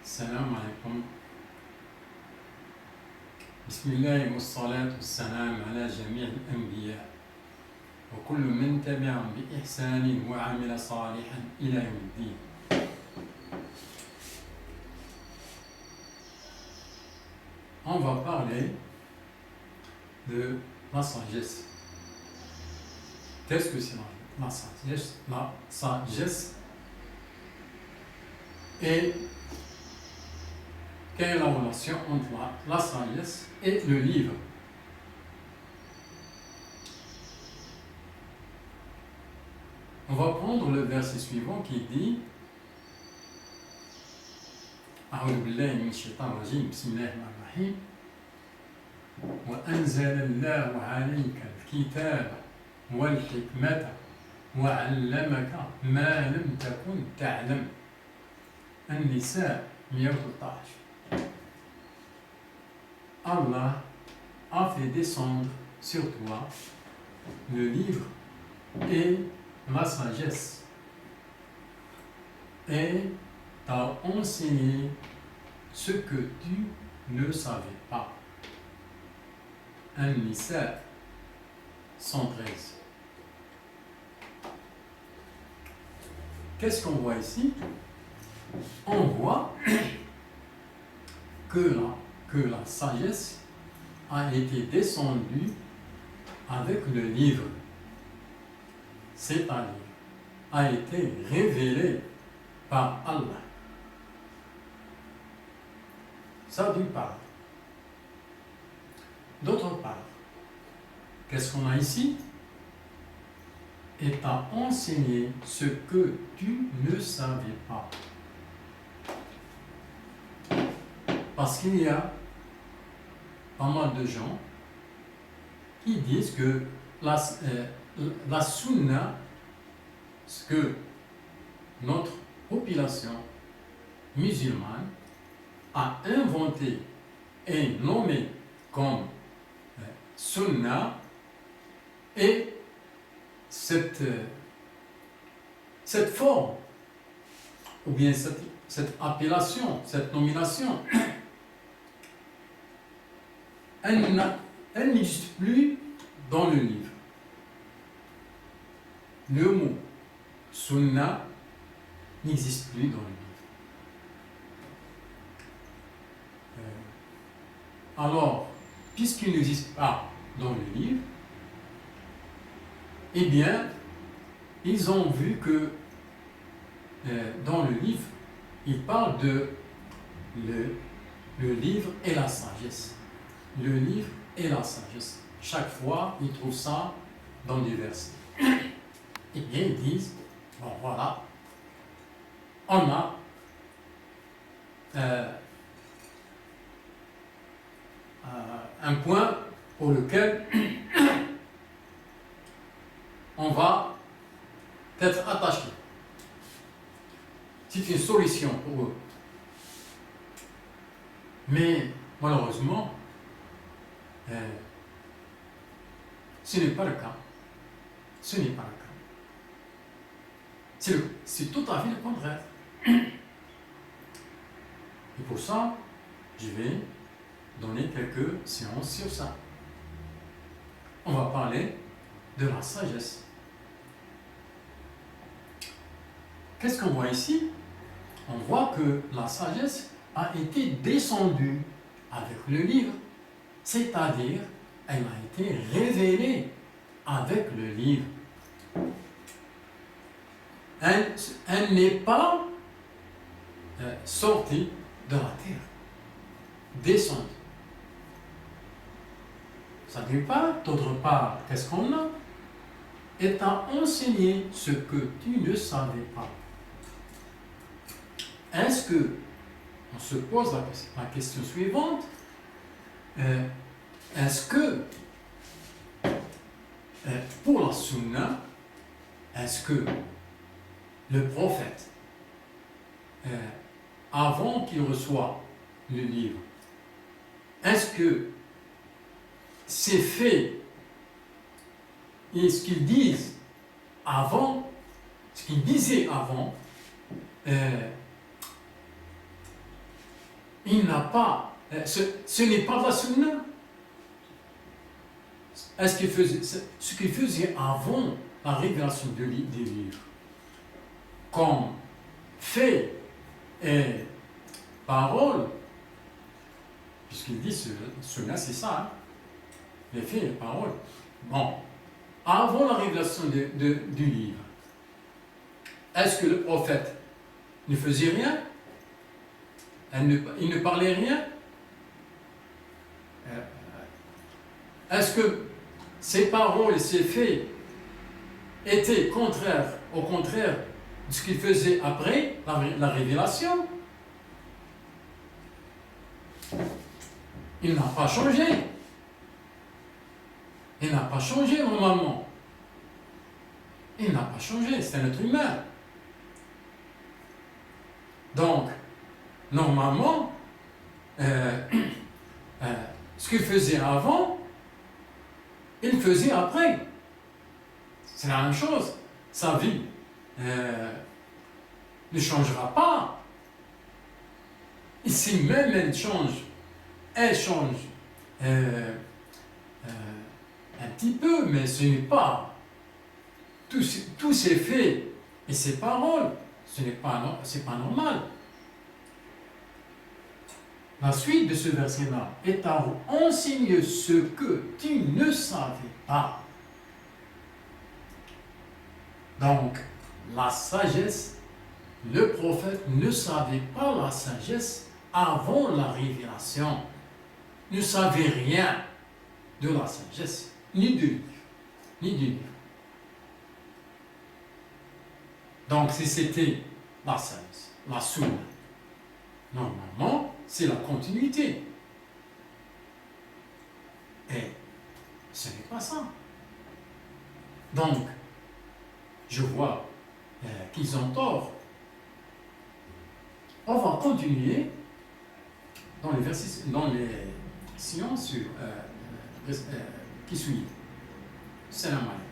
السلام عليكم. بسم الله والصلاة والسلام على جميع الأنبياء وكل من تبعهم بإحسان وعمل صالحا إلى يوم الدين. On va parler de la sagesse. Qu'est-ce que c'est la sagesse? La sagesse et quelle est la relation entre la sagesse et le livre? On va prendre le verset suivant qui dit أعوذ بالله من الشيطان الرجيم بسم الله الرحمن الرحيم وأنزل الله عليك الكتاب والحكمة وعلمك ما لم تكن تعلم. النساء 113. Allah a fait descendre sur toi le livre et la sagesse et t'a enseigné ce que tu ne savais pas. An-Nisa 113. Qu'est-ce qu'on voit ici? On voit que la sagesse a été descendue avec le livre, c'est-à-dire a été révélée par Allah. Ça d'une part. D'autre part, qu'est-ce qu'on a ici? Et t'a enseigné ce que tu ne savais pas. Parce qu'il y a pas mal de gens qui disent que la sunna, ce que notre population musulmane a inventé et nommé comme sunna, et cette forme, ou bien cette appellation, cette nomination, elle n'existe plus dans le livre. Le mot sunna n'existe plus dans le livre. Alors, puisqu'il n'existe pas dans le livre, eh bien, ils ont vu que dans le livre, il parle de le livre et la sagesse. Le livre et la sagesse. Chaque fois, ils trouvent ça dans des versets. Eh bien, ils disent, bon voilà, on a un point pour lequel on va être attaché. C'est une solution pour eux. Mais malheureusement, ce n'est pas le cas. Ce n'est pas le cas. C'est tout à fait le contraire. Et pour ça, je vais donner quelques séances sur ça. On va parler de la sagesse. Qu'est-ce qu'on voit ici? On voit que la sagesse a été descendue avec le livre, c'est-à-dire elle a été révélée avec le livre. Elle n'est pas sortie de la terre, descendue. Ça ne dit pas, d'autre part, qu'est-ce qu'on a? Et t'a enseigné ce que tu ne savais pas. Est-ce que, on se pose la question suivante, est-ce que, pour la sunna, est-ce que le prophète, avant qu'il reçoive le livre, est-ce que ces faits et ce qu'ils disent avant, ce qu'ils disaient avant, il n'a pas, ce n'est pas la sunna. Est-ce qu'il faisait, ce qu'il faisait avant la révélation des livres, comme fait et parole, puisqu'il dit sunna, c'est ça, hein, les faits et les paroles. Bon, avant la révélation du livre, est-ce que le prophète ne faisait rien? Il ne parlait rien? Est-ce que ses paroles et ses faits étaient contraires, au contraire de ce qu'il faisait après la révélation? Il n'a pas changé. Il n'a pas changé normalement. Il n'a pas changé, c'est un être humain. Donc, normalement, ce qu'il faisait avant, il faisait après. C'est la même chose. Sa vie ne changera pas. Et si même elle change un petit peu, mais ce n'est pas tous ses faits et ses paroles, c'est pas normal. La suite de ce verset-là est à vous enseigner ce que tu ne savais pas. Donc, la sagesse, le prophète ne savait pas la sagesse avant la révélation. Ne savait rien de la sagesse, ni du livre. Donc, si c'était la sagesse, la sunna, normalement, c'est la continuité. Et ce n'est pas ça. Donc, je vois qu'ils ont tort. On va continuer dans les sciences qui suivent. Salam alaikum.